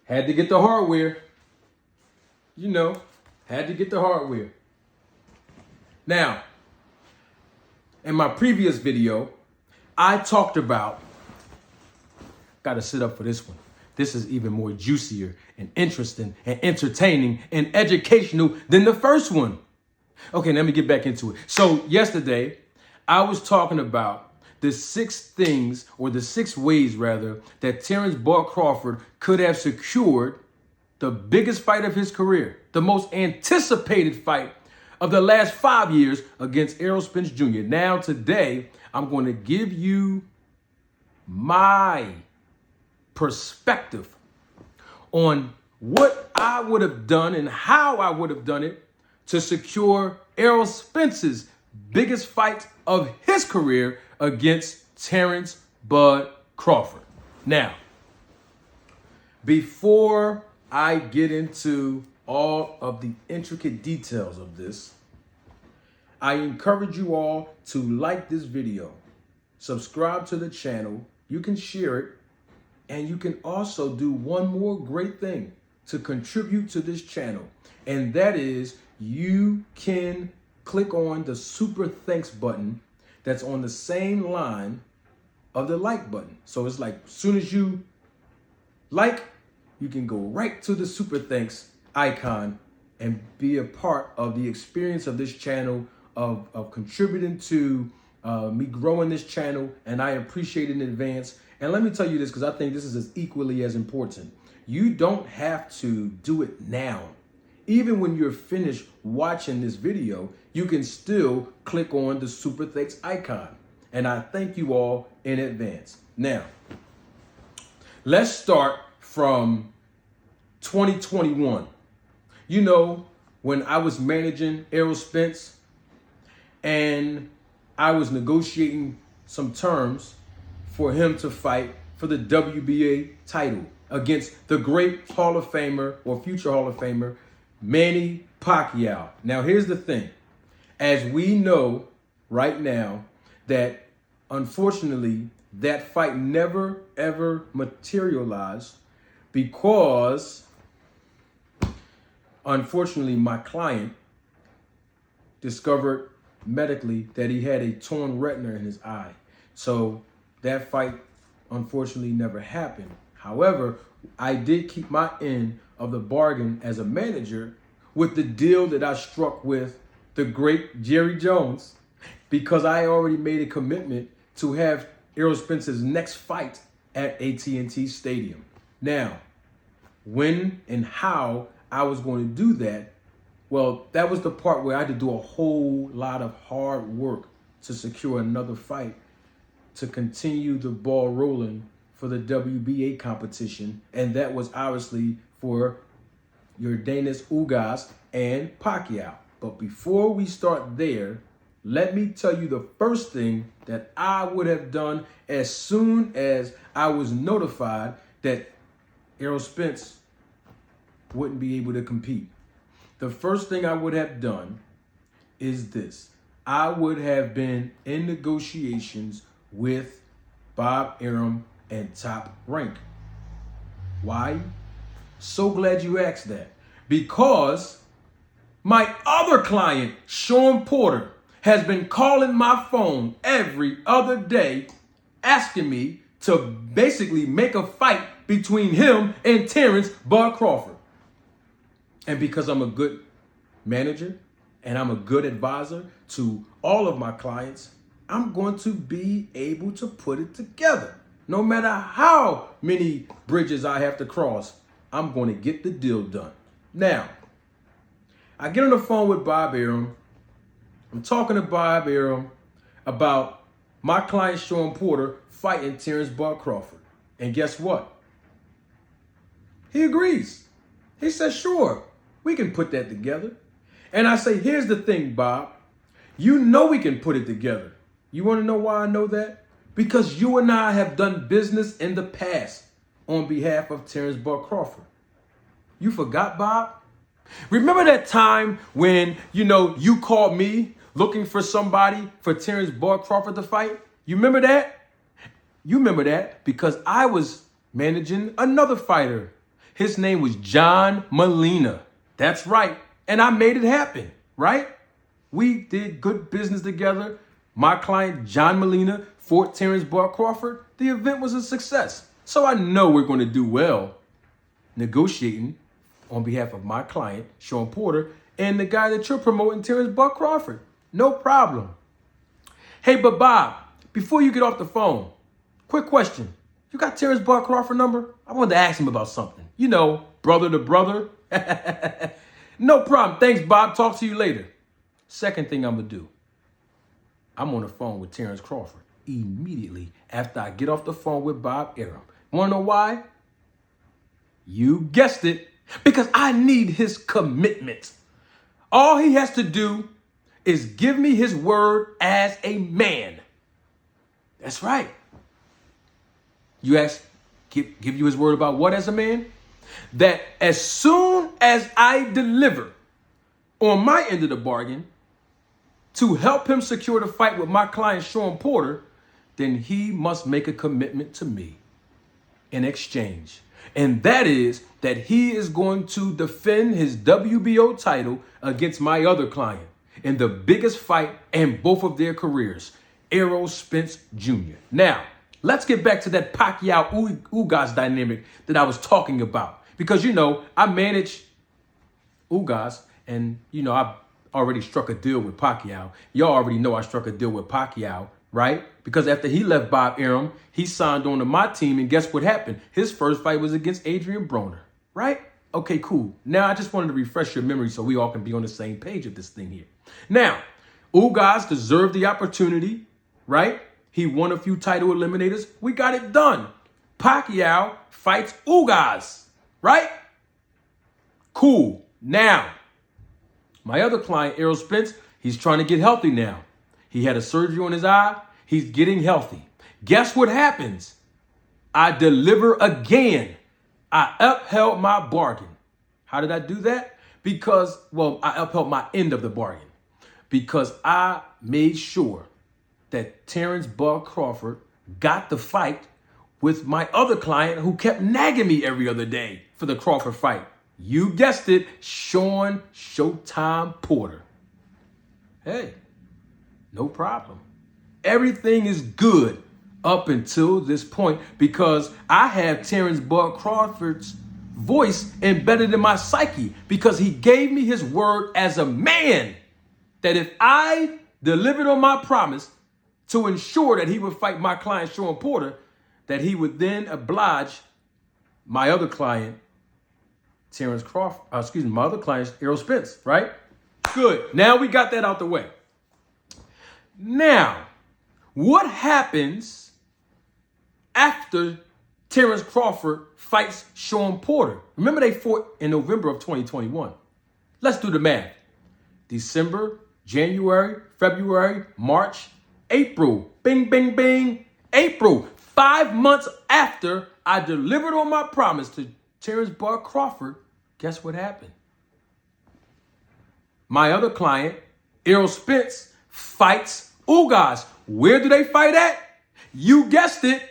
Had to get the hardware. Had to get the hardware. Now, in my previous video, I talked about, got to sit up for this one. This is even more juicier and interesting and entertaining and educational than the first one. Okay, let me get back into it. So yesterday, I was talking about the 6 things, or the 6 ways rather, that Terrence Bud Crawford could have secured the biggest fight of his career, the most anticipated fight of the last 5 years against Errol Spence Jr. Now today, I'm going to give you my perspective on what I would have done and how I would have done it to secure Errol Spence's biggest fight of his career against Terrence Bud Crawford. Now, before I get into all of the intricate details of this, I encourage you all to like this video, subscribe to the channel, you can share it, and you can also do one more great thing to contribute to this channel, and that is you can click on the super thanks button that's on the same line of the like button. So it's like, as soon as you like, you can go right to the super thanks icon and be a part of the experience of this channel, of contributing to me growing this channel, and I appreciate it in advance. And let me tell you this, because I think this is equally as important. You don't have to do it now. Even when you're finished watching this video, you can still click on the super thanks icon. And I thank you all in advance. Now, let's start from 2021. You know, when I was managing Errol Spence and I was negotiating some terms for him to fight for the WBA title against the great Hall of Famer, or future Hall of Famer, Manny Pacquiao. Now, here's the thing. As we know right now, that unfortunately that fight never ever materialized because unfortunately my client discovered medically that he had a torn retina in his eye. So that fight unfortunately never happened. However, I did keep my end of the bargain as a manager with the deal that I struck with the great Jerry Jones, because I already made a commitment to have Errol Spence's next fight at AT&T Stadium. Now, when and how I was going to do that, well, that was the part where I had to do a whole lot of hard work to secure another fight to continue the ball rolling for the WBA competition. And that was obviously for Yordenis Ugas and Pacquiao. But before we start there, let me tell you the first thing that I would have done as soon as I was notified that Errol Spence wouldn't be able to compete. The first thing I would have done is this. I would have been in negotiations with Bob Arum and Top Rank. Why? So glad you asked that. Because my other client, Sean Porter, has been calling my phone every other day asking me to basically make a fight between him and Terrence Bud Crawford. And because I'm a good manager and I'm a good advisor to all of my clients, I'm going to be able to put it together. No matter how many bridges I have to cross, I'm going to get the deal done. Now, I get on the phone with Bob Arum. I'm talking to Bob Arum about my client Sean Porter fighting Terrence Bud Crawford. And guess what? He agrees. He says, sure, we can put that together. And I say, here's the thing, Bob. You know we can put it together. You want to know why I know that? Because you and I have done business in the past on behalf of Terrence Bud Crawford. You forgot, Bob? Remember that time when, you called me looking for somebody for Terrence Bud Crawford to fight? You remember that? You remember that because I was managing another fighter. His name was John Molina. That's right. And I made it happen, right? We did good business together. My client, John Molina, Fort Terrence Bud Crawford, the event was a success. So I know we're going to do well negotiating on behalf of my client, Sean Porter, and the guy that you're promoting, Terrence Bud Crawford. No problem. Hey, but Bob, before you get off the phone, quick question. You got Terrence Bud Crawford number? I wanted to ask him about something. You know, brother to brother. No problem. Thanks, Bob. Talk to you later. Second thing I'm going to do, I'm on the phone with Terrence Crawford immediately after I get off the phone with Bob Arum. Want to know why? You guessed it. Because I need his commitment. All he has to do is give me his word as a man. That's right. You ask, give you his word about what as a man? That as soon as I deliver on my end of the bargain to help him secure the fight with my client, Sean Porter, then he must make a commitment to me in exchange. And that is that he is going to defend his WBO title against my other client in the biggest fight in both of their careers, Errol Spence Jr. Now, let's get back to that Pacquiao-Ugas dynamic that I was talking about. Because, you know, I manage Ugas and, you know, I've already struck a deal with Pacquiao. Y'all already know I struck a deal with Pacquiao, right? Because after he left Bob Arum, he signed on to my team, and guess what happened? His first fight was against Adrian Broner, right? Okay, cool. Now, I just wanted to refresh your memory so we all can be on the same page of this thing here. Now, Ugas deserved the opportunity, right? He won a few title eliminators. We got it done. Pacquiao fights Ugas, right? Cool. Now, my other client, Errol Spence, he's trying to get healthy now. He had a surgery on his eye. He's getting healthy. Guess what happens? I deliver again. I upheld my bargain. How did I do that? Because, well, I upheld my end of the bargain. Because I made sure that Terrence Bud Crawford got the fight with my other client who kept nagging me every other day for the Crawford fight. You guessed it, Sean Showtime Porter. Hey, no problem. Everything is good up until this point because I have Terrence Bud Crawford's voice embedded in my psyche because he gave me his word as a man that if I delivered on my promise to ensure that he would fight my client, Sean Porter, that he would then oblige my other client, Terrence Crawford, my other client, Errol Spence, right? Good. Now we got that out the way. Now, what happens after Terrence Crawford fights Sean Porter? Remember they fought in November of 2021. Let's do the math. December, January, February, March, April. Bing, bing, bing. April. 5 months after I delivered on my promise to Terrence Bud Crawford, guess what happened? My other client, Errol Spence, fights Ugas. Where do they fight at? You guessed it,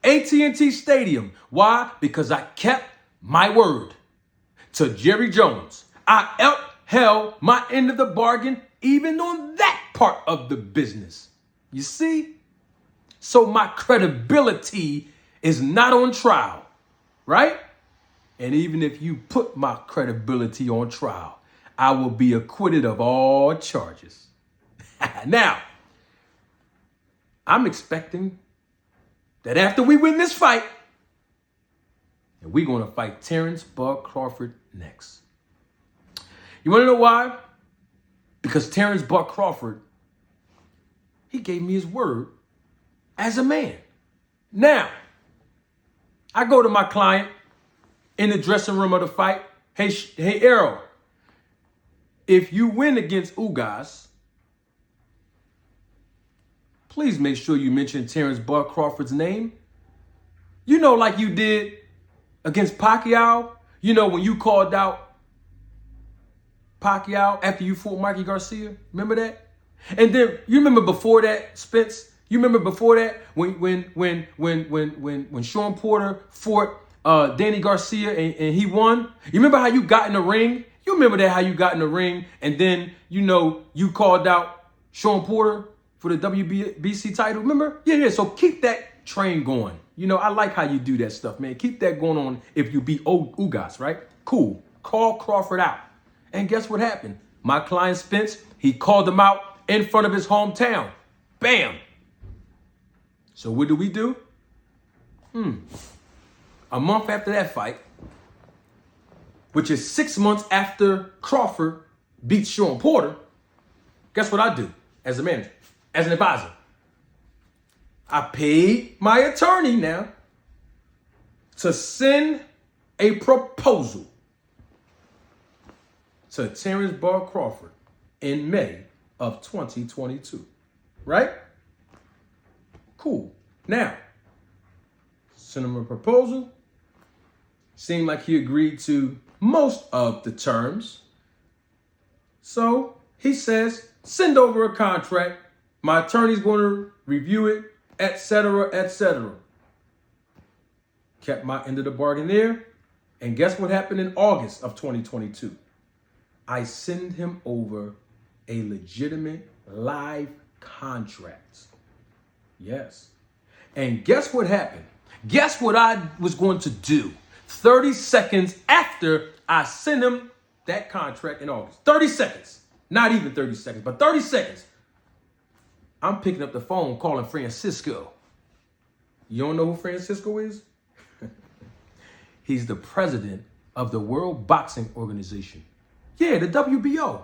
AT&T Stadium. Why? Because I kept my word to Jerry Jones. I upheld my end of the bargain even on that part of the business. You see? So my credibility is not on trial, right? And even if you put my credibility on trial, I will be acquitted of all charges. Now, I'm expecting that after we win this fight, and we're going to fight Terrence Bud Crawford next. You want to know why? Because Terrence Bud Crawford, he gave me his word as a man. Now, I go to my client in the dressing room of the fight. Hey, Errol, if you win against Ugas, please make sure you mention Terrence Bud Crawford's name. You know, like you did against Pacquiao. You know, when you called out Pacquiao after you fought Mikey Garcia. Remember that? And then you remember before that, Spence. You remember before that when Sean Porter fought Danny Garcia and he won? You remember how you got in the ring? You remember that, how you got in the ring and then, you called out Sean Porter for the WBC title, remember? Yeah, so keep that train going. I like how you do that stuff, man. Keep that going on if you beat Ugas, right? Cool. Call Crawford out. And guess what happened? My client Spence, he called him out in front of his hometown. Bam. So what do? A month after that fight, which is 6 months after Crawford beats Sean Porter, guess what I do as a manager, as an advisor? I paid my attorney now to send a proposal to Terrence Bud Crawford in May of 2022, right? Cool. Now, send him a proposal. Seemed like he agreed to most of the terms. So he says, send over a contract. My attorney's going to review it, etc., etc. Kept my end of the bargain there. And guess what happened in August of 2022? I send him over a legitimate live contract. Yes. And guess what happened? Guess what I was going to do 30 seconds after I sent him that contract in August? 30 seconds. Not even 30 seconds, but 30 seconds. I'm picking up the phone calling Francisco. You don't know who Francisco is? He's the president of the World Boxing Organization. Yeah, the WBO.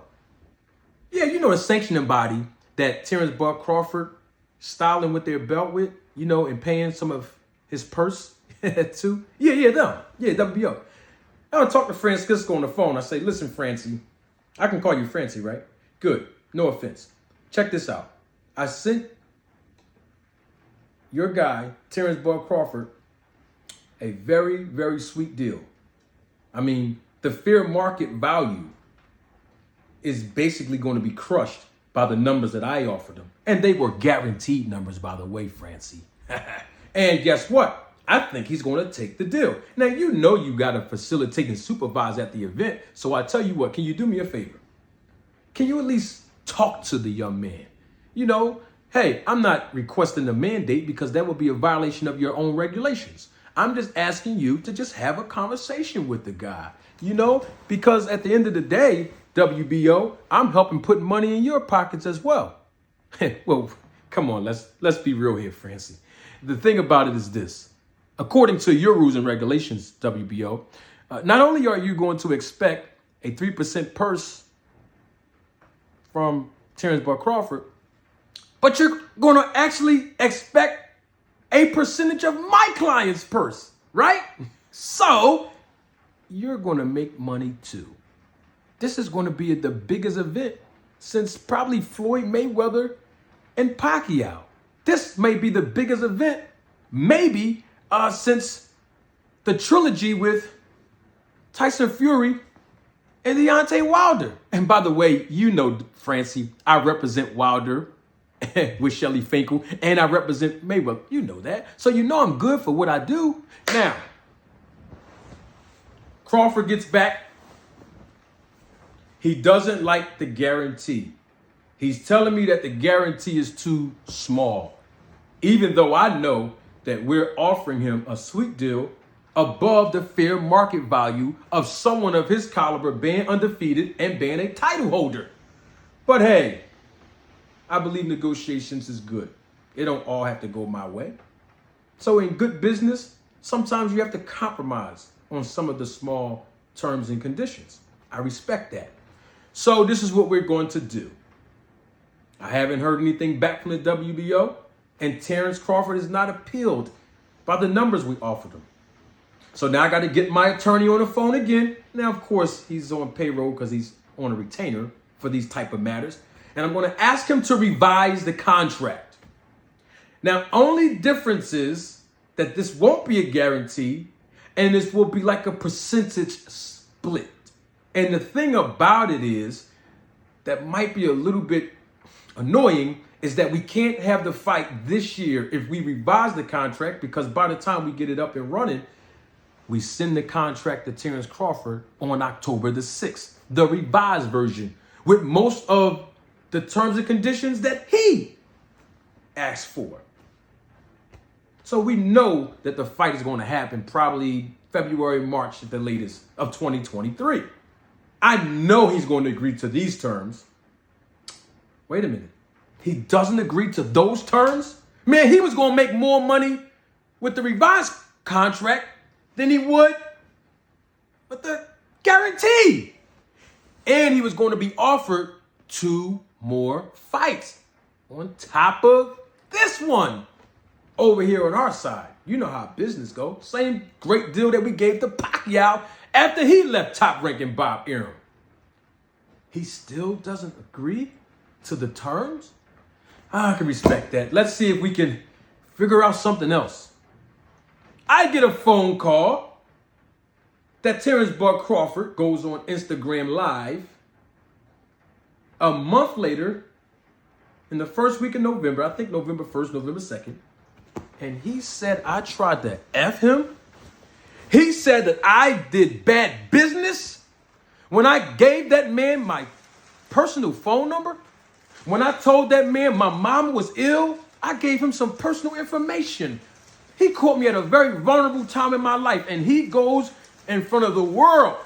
Yeah, the sanctioning body that Terrence Bud Crawford styling with their belt with, and paying some of his purse too. Yeah, them. Yeah, WBO. I would talk to Francisco on the phone. I say, listen, Francie, I can call you Francie, right? Good. No offense. Check this out. I sent your guy, Terrence Bud Crawford, a very, very sweet deal. I mean, the fair market value is basically going to be crushed by the numbers that I offered him. And they were guaranteed numbers, by the way, Francie. And guess what? I think he's going to take the deal. Now, you got to facilitate and supervise at the event. So I tell you what, can you do me a favor? Can you at least talk to the young man? Hey, I'm not requesting a mandate because that would be a violation of your own regulations. I'm just asking you to just have a conversation with the guy, because at the end of the day, WBO, I'm helping put money in your pockets as well. Well, come on, let's be real here, Francie. The thing about it is this. According to your rules and regulations, WBO, not only are you going to expect a 3% purse from Terrence Bud Crawford, but you're going to actually expect a percentage of my client's purse, right? So you're going to make money too. This is going to be the biggest event since probably Floyd Mayweather and Pacquiao. This may be the biggest event, maybe since the trilogy with Tyson Fury and Deontay Wilder. And by the way, Francie, I represent Wilder with Shelly Finkel, and I represent Mayweather. You know that. So I'm good for what I do. Now, Crawford gets back. He doesn't like the guarantee. He's telling me that the guarantee is too small, even though I know that we're offering him a sweet deal above the fair market value of someone of his caliber being undefeated and being a title holder. But hey, I believe negotiations is good. It don't all have to go my way. So in good business, sometimes you have to compromise on some of the small terms and conditions. I respect that. So this is what we're going to do. I haven't heard anything back from the WBO, and Terrence Crawford is not appealed by the numbers we offered him. So now I got to get my attorney on the phone again. Now, of course, he's on payroll because he's on a retainer for these type of matters. And I'm going to ask him to revise the contract. Now, only difference is that this won't be a guarantee, and this will be like a percentage split. And the thing about it is that might be a little bit annoying is that we can't have the fight this year if we revise the contract, because by the time we get it up and running, we send the contract to Terrence Crawford on October the 6th, the revised version, with most of the terms and conditions that he asked for. So we know that the fight is going to happen probably February, March at the latest of 2023. I know he's going to agree to these terms. Wait a minute. He doesn't agree to those terms? Man, he was going to make more money with the revised contract than he would with the guarantee. And he was going to be offered 2 more fights on top of this one over here on our side. You know how business goes. Same great deal that we gave to Pacquiao after he left top-ranking Bob Arum. He still doesn't agree to the terms? I can respect that. Let's see if we can figure out something else. I get a phone call that Terrence Bud Crawford goes on Instagram Live a month later in the first week of November, I think November 1st, November 2nd, and he said I tried to F him. He said that I did bad business when I gave that man my personal phone number. When I told that man my mom was ill, I gave him some personal information. He caught me at a very vulnerable time in my life, and he goes in front of the world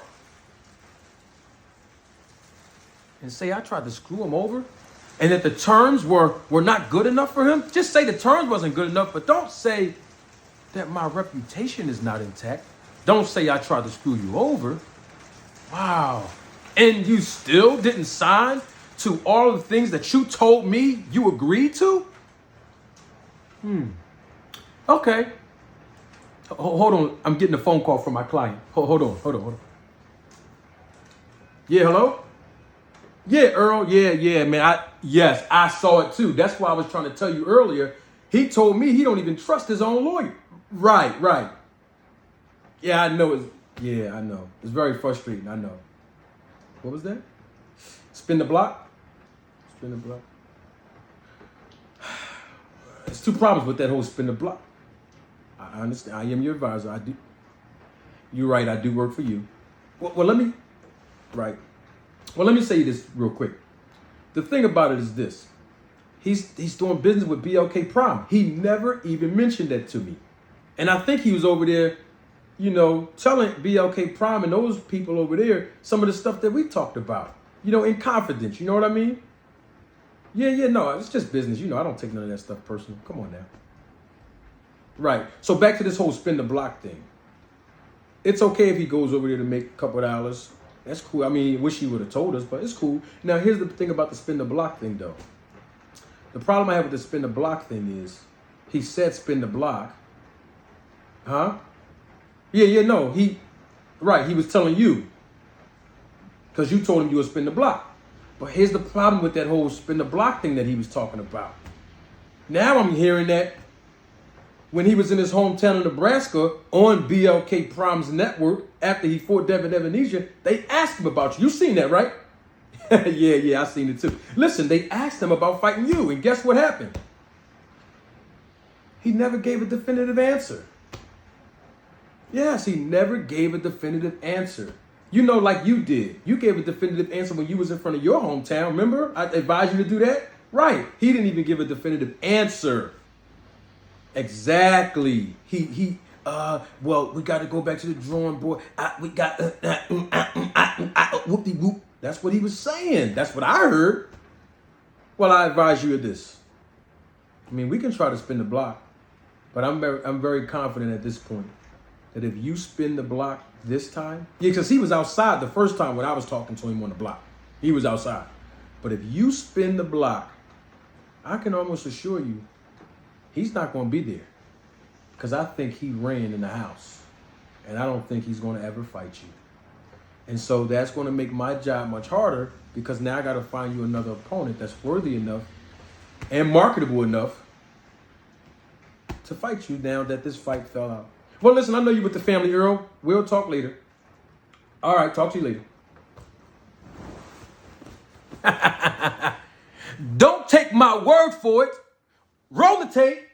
and say I tried to screw him over and that the terms were not good enough for him. Just say the terms wasn't good enough, but don't say that my reputation is not intact. Don't say I tried to screw you over. Wow. And you still didn't sign to all the things that you told me you agreed to? Okay. Hold on. I'm getting a phone call from my client. Hold on. Yeah, hello? Yeah, Earl. Yeah, man. Yes, I saw it too. That's why I was trying to tell you earlier. He told me he don't even trust his own lawyer. Right. Yeah, I know. I know. It's very frustrating. I know. What was that? Spin the block? There's 2 problems with that whole spin the block. I understand. I am your advisor. I do. You're right. I do work for you. Well, let me say this real quick. The thing about it is this. He's doing business with BLK Prime. He never even mentioned that to me. And I think he was over there, telling BLK Prime and those people over there some of the stuff that we talked about, in confidence. You know what I mean? Yeah, no, it's just business. I don't take none of that stuff personal. Come on now. Right. So back to this whole spin the block thing. It's okay if he goes over there to make a couple of dollars. That's cool. I mean, wish he would have told us, but it's cool. Now, here's the thing about the spin the block thing, though. The problem I have with the spin the block thing is he said spin the block. Huh? Yeah, no. He was telling you because you told him you would spin the block. But here's the problem with that whole spin the block thing that he was talking about. Now I'm hearing that when he was in his hometown of Nebraska on BLK Prime's network after he fought Devin Ebenezer, they asked him about you. You seen that, right? Yeah, I seen it too. Listen, they asked him about fighting you, and guess what happened? He never gave a definitive answer. Yes, he never gave a definitive answer. Like you did. You gave a definitive answer when you was in front of your hometown. Remember? I advised you to do that? Right. He didn't even give a definitive answer. Exactly. Well, we got to go back to the drawing board. Whoop-de-whoop. That's what he was saying. That's what I heard. Well, I advise you of this. I mean, we can try to spin the block, but I'm very confident at this point that if you spin the block this time, because he was outside the first time when I was talking to him on the block. He was outside. But if you spin the block, I can almost assure you he's not going to be there because I think he ran in the house, and I don't think he's going to ever fight you. And so that's going to make my job much harder because now I got to find you another opponent that's worthy enough and marketable enough to fight you now that this fight fell out. Well, listen, I know you with the family, Earl. We'll talk later. All right, talk to you later. Don't take my word for it. Roll the tape.